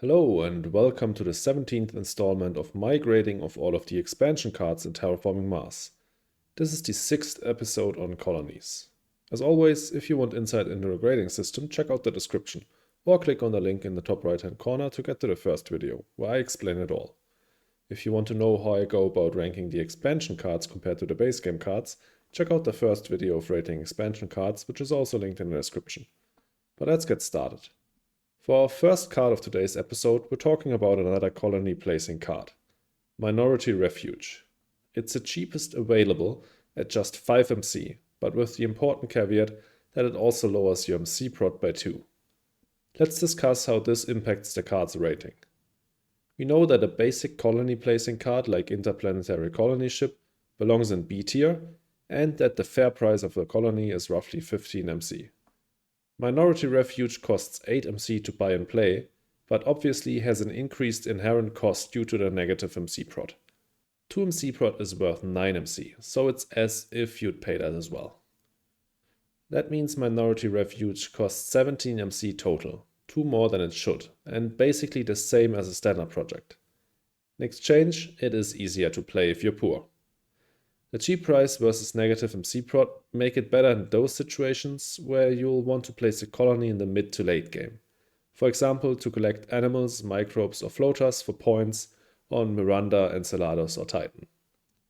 Hello and welcome to the 17th installment of my grading of all of the expansion cards in Terraforming Mars. This is the 6th episode on Colonies. As always, if you want insight into the grading system, check out the description or click on the link in the top right hand corner to get to the first video, where I explain it all. If you want to know how I go about ranking the expansion cards compared to the base game cards, check out the first video of rating expansion cards, which is also linked in the description. But let's get started. For our first card of today's episode, we're talking about another colony placing card, Minority Refuge. It's the cheapest available at just 5 MC, but with the important caveat that it also lowers your MC prot by 2. Let's discuss how this impacts the card's rating. We know that a basic colony placing card like Interplanetary Colony Ship belongs in B tier, and that the fair price of the colony is roughly 15 MC. Minority Refuge costs 8 MC to buy and play, but obviously has an increased inherent cost due to the negative MC prot. 2 MC prot is worth 9 MC, so it's as if you'd pay that as well. That means Minority Refuge costs 17 MC total, 2 more than it should, and basically the same as a standard project. In exchange, it is easier to play if you're poor. The cheap price versus negative MC prot make it better in those situations where you'll want to place a colony in the mid to late game. For example, to collect animals, microbes or floaters for points on Miranda, Enceladus or Titan.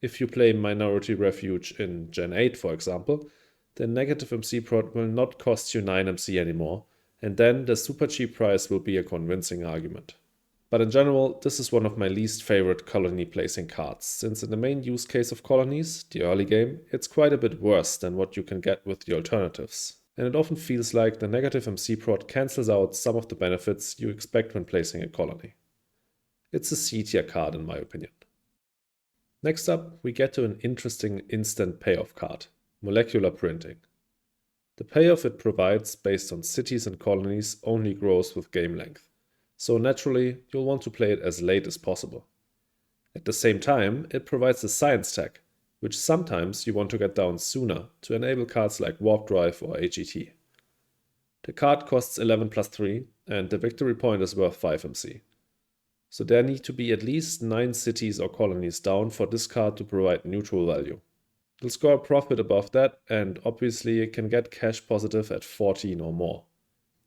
If you play Minority Refuge in Gen 8 for example, the negative MC prot will not cost you 9 MC anymore, and then the super cheap price will be a convincing argument. But in general, this is one of my least favorite colony placing cards, since in the main use case of colonies, the early game, it's quite a bit worse than what you can get with the alternatives. And it often feels like the negative MC prot cancels out some of the benefits you expect when placing a colony. It's a C tier card in my opinion. Next up, we get to an interesting instant payoff card, Molecular Printing. The payoff it provides based on cities and colonies only grows with game length. So naturally, you'll want to play it as late as possible. At the same time, it provides a science tag, which sometimes you want to get down sooner to enable cards like Warp Drive or AGT. The card costs 11 plus 3, and the victory point is worth 5 MC. So there need to be at least 9 cities or colonies down for this card to provide neutral value. You'll score a profit above that, and obviously it can get cash positive at 14 or more.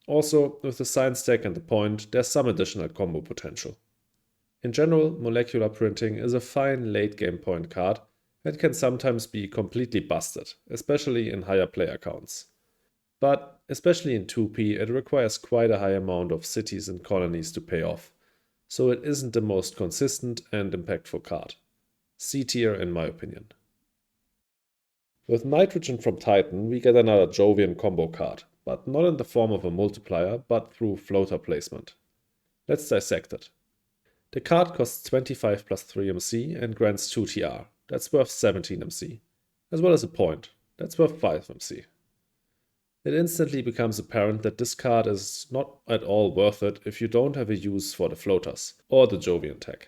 Also, with the science tag and the point, there's some additional combo potential. In general, Molecular Printing is a fine late game point card and can sometimes be completely busted, especially in higher player counts. But, especially in 2P, it requires quite a high amount of cities and colonies to pay off, so it isn't the most consistent and impactful card. C tier in my opinion. With Nitrogen from Titan, we get another Jovian combo card, but not in the form of a multiplier, but through floater placement. Let's dissect it. The card costs 25 plus 3 MC and grants 2 TR, that's worth 17 MC, as well as a point, that's worth 5 MC. It instantly becomes apparent that this card is not at all worth it if you don't have a use for the floaters, or the Jovian tag.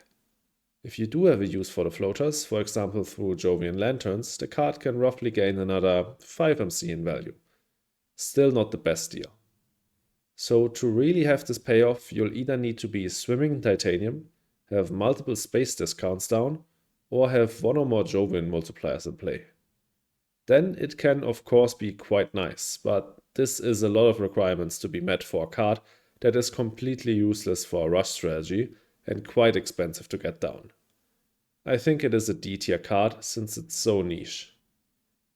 If you do have a use for the floaters, for example through Jovian lanterns, the card can roughly gain another 5 MC in value. Still not the best deal. So to really have this payoff, you'll either need to be swimming in titanium, have multiple space discounts down, or have one or more Jovian multipliers in play. Then it can of course be quite nice, but this is a lot of requirements to be met for a card that is completely useless for a rush strategy and quite expensive to get down. I think it is a D tier card since it's so niche.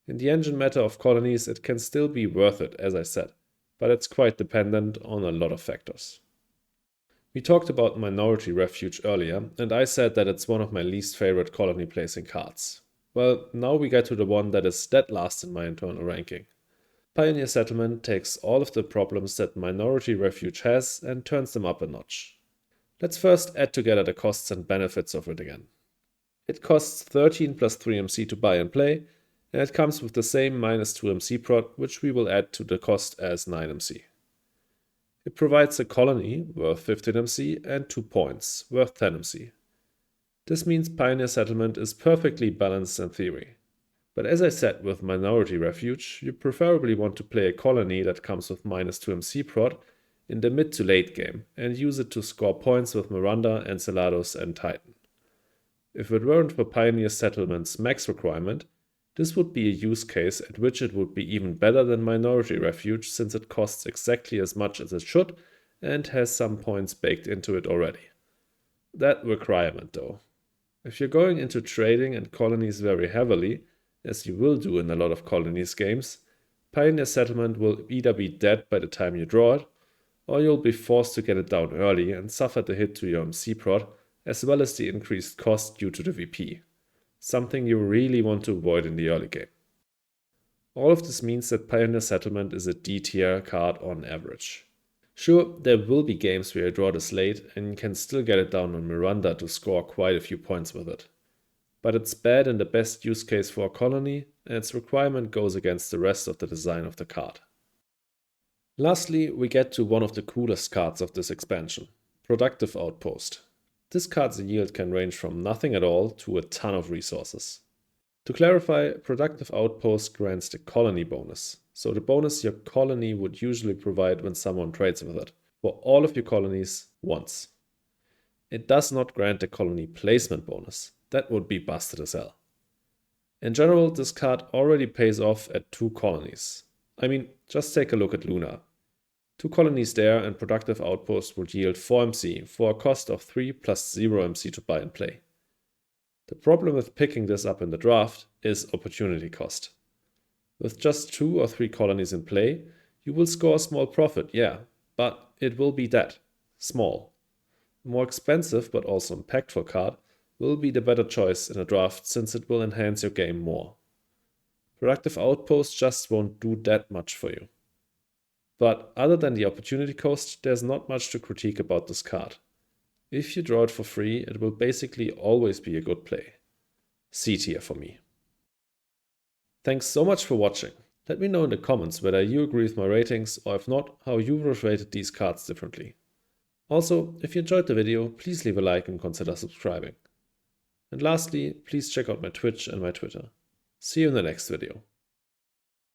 In the engine matter of colonies, it can still be worth it, as I said, but it's quite dependent on a lot of factors. We talked about Minority Refuge earlier, and I said that it's one of my least favorite colony placing cards. Well, now we get to the one that is dead last in my internal ranking. Pioneer Settlement takes all of the problems that Minority Refuge has and turns them up a notch. Let's first add together the costs and benefits of it again. It costs 13 plus 3 MC to buy and play, and it comes with the same minus 2 MC prot, which we will add to the cost as 9 MC. It provides a colony worth 15 MC and 2 points worth 10 MC. This means Pioneer Settlement is perfectly balanced in theory. But as I said with Minority Refuge, you preferably want to play a colony that comes with minus 2 MC prot in the mid to late game and use it to score points with Miranda, Enceladus and Titan. If it weren't for Pioneer Settlement's max requirement, this would be a use case at which it would be even better than Minority Refuge since it costs exactly as much as it should and has some points baked into it already. That requirement though. If you're going into trading and colonies very heavily, as you will do in a lot of colonies games, Pioneer Settlement will either be dead by the time you draw it, or you'll be forced to get it down early and suffer the hit to your MC prod, as well as the increased cost due to the VP. Something you really want to avoid in the early game. All of this means that Pioneer Settlement is a D tier card on average. Sure, there will be games where you draw this late and you can still get it down on Miranda to score quite a few points with it. But it's bad in the best use case for a colony, and its requirement goes against the rest of the design of the card. Lastly, we get to one of the coolest cards of this expansion, Productive Outpost. This card's yield can range from nothing at all to a ton of resources. To clarify, Productive Outpost grants the colony bonus, so the bonus your colony would usually provide when someone trades with it, for all of your colonies once. It does not grant the colony placement bonus, that would be busted as hell. In general, this card already pays off at 2 colonies. I mean, just take a look at Luna. 2 colonies there and Productive Outpost would yield 4 MC for a cost of 3 plus 0 MC to buy and play. The problem with picking this up in the draft is opportunity cost. With just 2 or 3 colonies in play, you will score a small profit, yeah, but it will be that, small. A more expensive but also impactful card will be the better choice in a draft since it will enhance your game more. Productive Outpost just won't do that much for you. But other than the opportunity cost, there's not much to critique about this card. If you draw it for free, it will basically always be a good play. C tier for me. Thanks so much for watching. Let me know in the comments whether you agree with my ratings, or if not, how you would have rated these cards differently. Also, if you enjoyed the video, please leave a like and consider subscribing. And lastly, please check out my Twitch and my Twitter. See you in the next video.